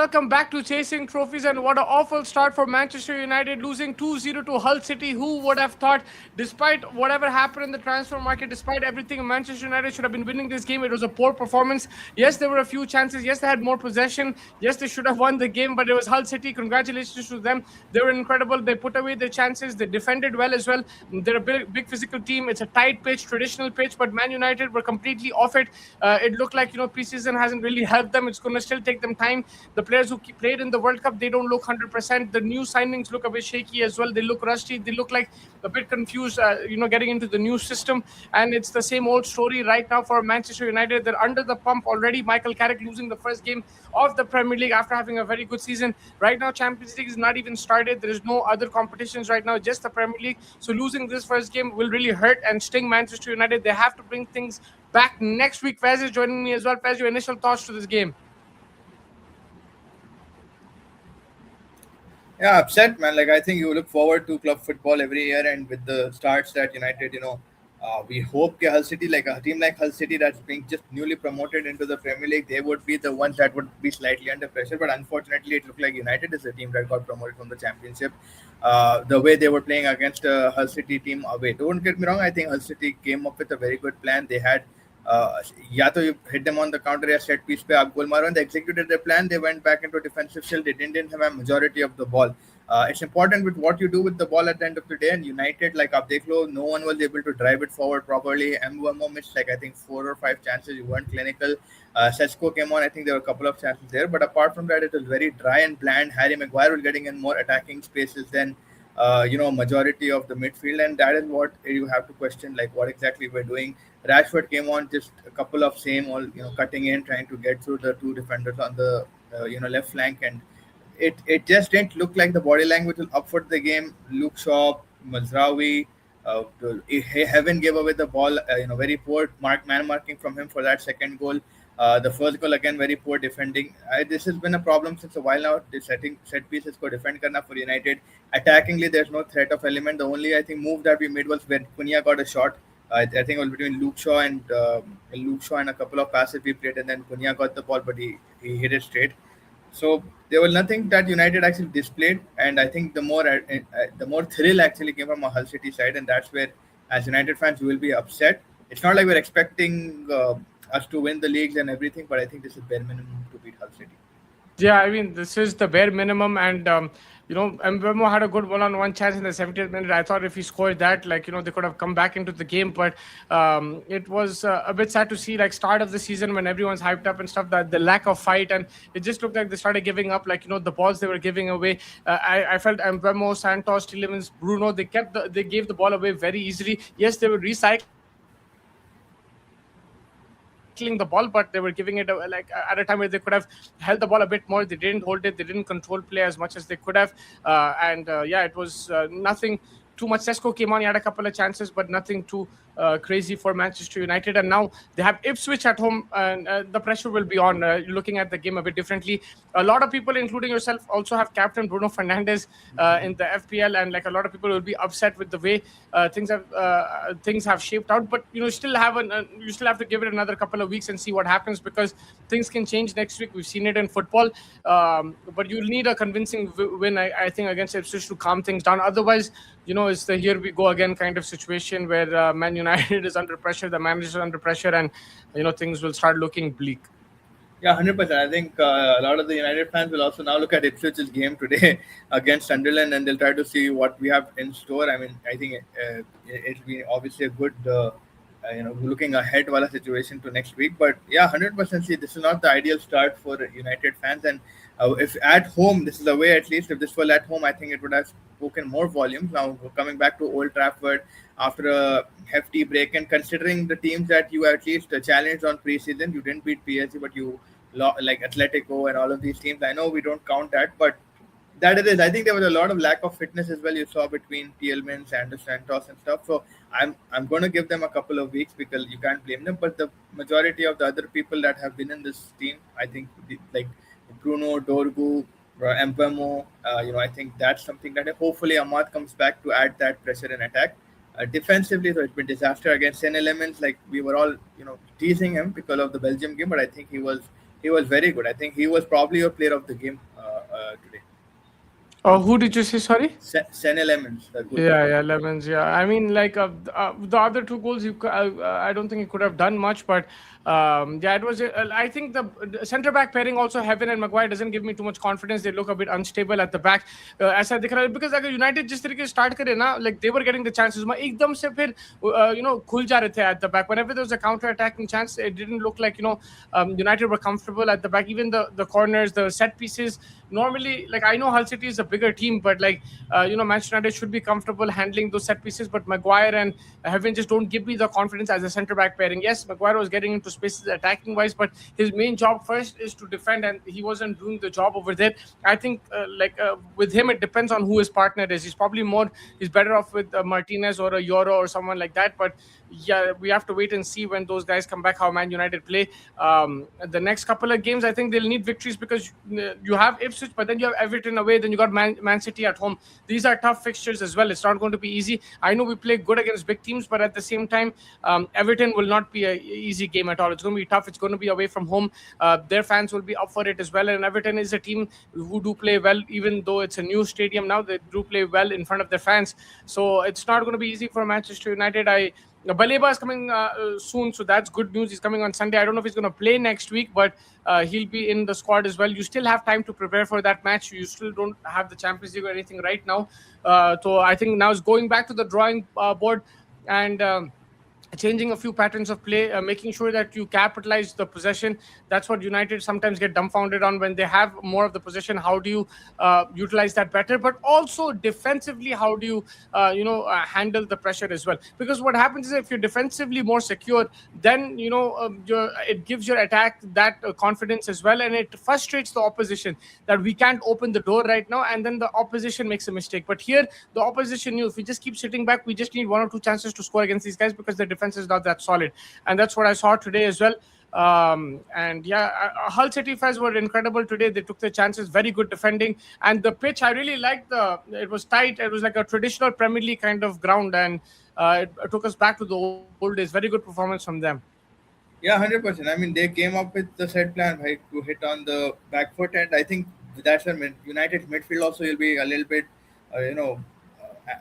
welcome back to Chasing Trophies. And what an awful start for Manchester United, losing 2-0 to Hull City. Who would have thought, despite whatever happened in the transfer market, despite everything, Manchester United should have been winning this game. It was a poor performance. Yes, there were a few chances. Yes, they had more possession. Yes, they should have won the game, but it was Hull City. Congratulations to them. They were incredible. They put away their chances. They defended well as well. They're a big physical team. It's a tight pitch, traditional pitch, but Man United were completely off it. It looked like, preseason hasn't really helped them. It's going to still take them time. The players who played in the World Cup, they don't look 100%. The new signings look a bit shaky as well. They look rusty. They look like a bit confused, getting into the new system. And it's the same old story right now for Manchester United. They're under the pump already. Michael Carrick losing the first game of the Premier League after having a very good season. Right now, Champions League is not even started. There is no other competitions right now, just the Premier League. So losing this first game will really hurt and sting Manchester United. They have to bring things back next week. Faz is joining me as well. Faz, your initial thoughts to this game? Yeah, upset, man. Like, I think you look forward to club football every year, and with the starts that United, we hope Hull City, like a team like Hull City that's being just newly promoted into the Premier League, they would be the ones that would be slightly under pressure. But unfortunately, it looked like United is the team that got promoted from the Championship. The way they were playing against a Hull City team away. Don't get me wrong, I think Hull City came up with a very good plan. They had या तो you hit them on the counter या set piece पे आप goal मारो, and they executed their plan. They went back into defensive shell. They didn't have a majority of the ball. It's important with what you do with the ball at the end of the day. And United, like आप देख लो, no one was able to drive it forward properly. Mbeumo missed like I think 4 or 5 chances. You weren't clinical. Sesko came on. I think there were a couple of chances there, but apart from that, it was very dry and bland. Harry Maguire was getting in more attacking spaces than majority of the midfield, and that is what you have to question, like what exactly we're doing. Rashford came on, just a couple of same, all cutting in, trying to get through the two defenders on the left flank, and it just didn't look like the body language was up for the game. Luke Shaw, Mazraoui, Heaven gave away the ball. Very poor man marking from him for that second goal. The first goal again, very poor defending. This has been a problem since a while now. The set pieces for defend karna for United. Attackingly, there's no threat of element. The only I think move that we made was when Cunha got a shot. I think it was between Luke Shaw and a couple of passes we played, and then Cunha got the ball, but he hit it straight. So there was nothing that United actually displayed, and I think the more thrill actually came from a Hull City side, and that's where, as United fans, we will be upset. It's not like we're expecting us to win the leagues and everything, but I think this is bare minimum to beat Hull City. Yeah, I mean, this is the bare minimum. And, Mbeumo had a good one-on-one chance in the 70th minute. I thought if he scored that, they could have come back into the game. But it was a bit sad to see, like, start of the season when everyone's hyped up and stuff, that the lack of fight. And it just looked like they started giving up, the balls they were giving away. I felt Mbeumo, Santos, Tielemans, Bruno, they gave the ball away very easily. Yes, they were recycling the ball, but they were giving it at a time where they could have held the ball a bit more. They didn't hold it. They didn't control play as much as they could have. It was nothing too much. Sesko came on. He had a couple of chances, but nothing too crazy for Manchester United. And now they have Ipswich at home, and the pressure will be on. Looking at the game a bit differently. A lot of people, including yourself, also have captain Bruno Fernandes in the FPL, and a lot of people will be upset with the way things have shaped out. But you still have to give it another couple of weeks and see what happens, because things can change next week. We've seen it in football, but you'll need a convincing win, I think, against Ipswich to calm things down. Otherwise, it's the here we go again kind of situation where Man United is under pressure, the manager is under pressure, and things will start looking bleak. Yeah, 100%. I think a lot of the United fans will also now look at Ipswich's game today against Sunderland, and they'll try to see what we have in store. I mean, I think it'll be obviously a good, looking ahead wala situation to next week. But yeah, 100%. See, this is not the ideal start for United fans, and if at home, this is the way at least. If this were at home, I think it would have spoken more volumes. Now coming back to Old Trafford after a hefty break, and considering the teams that you at least challenged on preseason, you didn't beat PSG, but you like Atletico and all of these teams. I know we don't count that, but that it is. I think there was a lot of lack of fitness as well. You saw between Tielemans, Santos, and stuff. So I'm going to give them a couple of weeks, because you can't blame them. But the majority of the other people that have been in this team, I think, like Bruno, Dorgu, Mbeumo, I think that's something that hopefully Ahmad comes back to add that pressure and attack. Defensively, so it's been disaster against 10 elements. Like we were all, teasing him because of the Belgium game, but I think he was He was very good. I think he was probably your player of the game today. Who did you say? Sorry. Senne Lemons, the Yeah, goalkeeper. yeah, Lemons. Yeah, I mean, like the other two goals, I don't think he could have done much, but yeah, it was. I think the centre back pairing also, Heaven and Maguire, doesn't give me too much confidence. They look a bit unstable at the back. ऐसा दिख रहा है because अगर United जिस तरीके से start करे ना, like they were getting the chances. एकदम से फिर खुल जा रहे थे at the back. Whenever there was a counter attacking chance, it didn't look like United were comfortable at the back. Even the corners, the set pieces. Normally, like I know Hull City is a bigger team, but like Manchester United should be comfortable handling those set pieces. But Maguire and Heaven just don't give me the confidence as a centre back pairing. Yes, Maguire was getting into spaces attacking wise, but his main job first is to defend, and he wasn't doing the job over there. I think with him, it depends on who his partner is. He's better off with Martinez or a Euro or someone like that. But yeah, we have to wait and see when those guys come back how Man United play. The next couple of games, I think they'll need victories because you have Ipswich, but then you have Everton away, then you got Man City at home. These are tough fixtures as well. It's not going to be easy. I know we play good against big teams, but at the same time, Everton will not be an easy game at all. It's going to be tough. It's going to be away from home. Their fans will be up for it as well. And Everton is a team who do play well, even though it's a new stadium now. They do play well in front of their fans. So it's not going to be easy for Manchester United. Baleba is coming soon, so that's good news. He's coming on Sunday. I don't know if he's going to play next week, but he'll be in the squad as well. You still have time to prepare for that match. You still don't have the Champions League or anything right now. So I think now it's going back to the drawing board and changing a few patterns of play, making sure that you capitalize the possession. That's what United sometimes get dumbfounded on when they have more of the possession. How do you utilize that better? But also defensively, how do you handle the pressure as well? Because what happens is if you're defensively more secure, then it gives your attack that confidence as well, and it frustrates the opposition that we can't open the door right now, and then the opposition makes a mistake. But here, the opposition knew if we just keep sitting back, we just need one or two chances to score against these guys because the defense is not that solid, and that's what I saw today as well. And yeah, Hull City fans were incredible today. They took their chances, very good defending, and the pitch I really liked. It was tight. It was like a traditional Premier League kind of ground, and it took us back to the old days. Very good performance from them. Yeah, 100%. I mean, they came up with the set plan right, to hit on the back foot, and I think that's where United midfield also will be a little bit,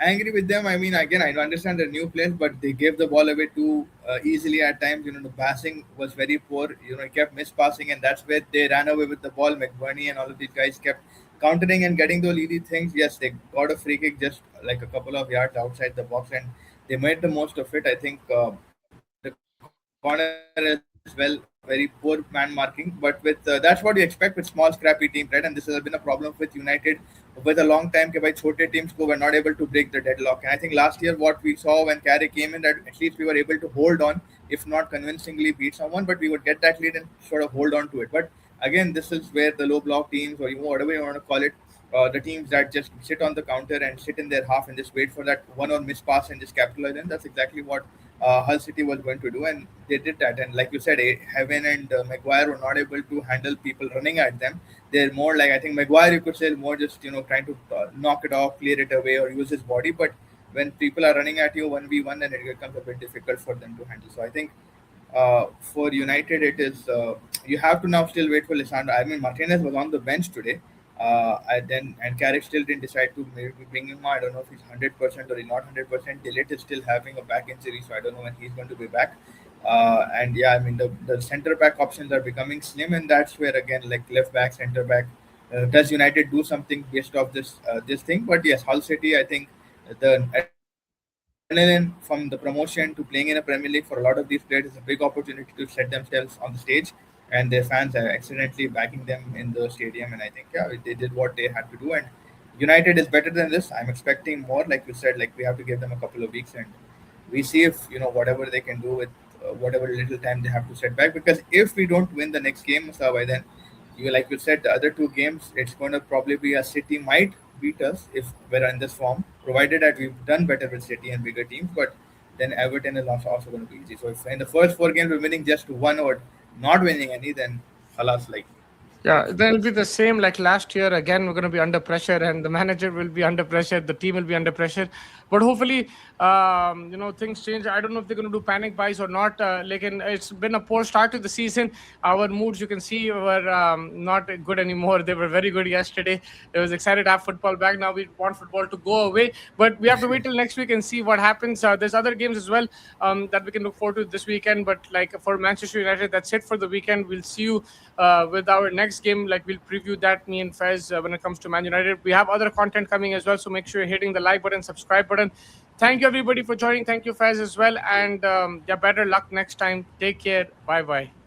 angry with them. I mean, again, I understand they're new players, but they gave the ball away too easily at times. The passing was very poor. Kept mispassing, and that's where they ran away with the ball. McBurney and all of these guys kept countering and getting those easy things. Yes, they got a free kick just like a couple of yards outside the box, and they made the most of it. I think the corner as well, very poor man marking. But with that's what you expect with small scrappy teams, right? And this has been a problem with United with a long time. By छोटे teams who were not able to break the deadlock. And I think last year what we saw when Carrick came in, that at least we were able to hold on, if not convincingly beat someone, but we would get that lead and sort of hold on to it. But again, this is where the low block teams, or whatever you want to call it, the teams that just sit on the counter and sit in their half and just wait for that one or miss pass and just capitalize. And that's exactly what Hull City was going to do, and they did that. And like you said, Heaven and Maguire were not able to handle people running at them. They're more like, I think Maguire, you could say, more just trying to knock it off, clear it away, or use his body. But when people are running at you 1v1, then it becomes a bit difficult for them to handle. So I think for United, it is you have to now still wait for Lisandro. I mean, Martinez was on the bench today. And Carrick still didn't decide to maybe bring him on. I don't know if he's 100% or he's not 100%. Delit is still having a back injury, so I don't know when he's going to be back. And yeah, I mean the centre back options are becoming slim, and that's where again, like left back, centre back, does United do something based off this thing? But yes, Hull City, I think the adrenaline from the promotion to playing in a Premier League for a lot of these players is a big opportunity to set themselves on the stage, and their fans are accidentally backing them in the stadium. And I think they did what they had to do. And United is better than this. I'm expecting more. Like you said, like we have to give them a couple of weeks, and we see if whatever they can do with whatever little time they have to set back. Because if we don't win the next game, Sabai, then like you said, the other two games, it's going to probably be a City might beat us if we're in this form, provided that we've done better with City and bigger teams. But then Everton is also going to be easy. So if in the first four games we're winning just one or not winning any, then halas, like. Yeah, then it'll be the same like last year. Again, we're going to be under pressure, and the manager will be under pressure. The team will be under pressure. But hopefully, things change. I don't know if they're going to do panic buys or not. It's been a poor start to the season. Our moods, you can see, were not good anymore. They were very good yesterday. It was excited to have football back. Now we want football to go away. But we have to wait till next week and see what happens. There's other games as well that we can look forward to this weekend. But like for Manchester United, that's it for the weekend. We'll see you with our next game. Like we'll preview that, me and Fez, when it comes to Man United. We have other content coming as well. So make sure you're hitting the like button, subscribe button. Thank you everybody for joining. Thank you Fez as well. And better luck next time. Take care. Bye bye.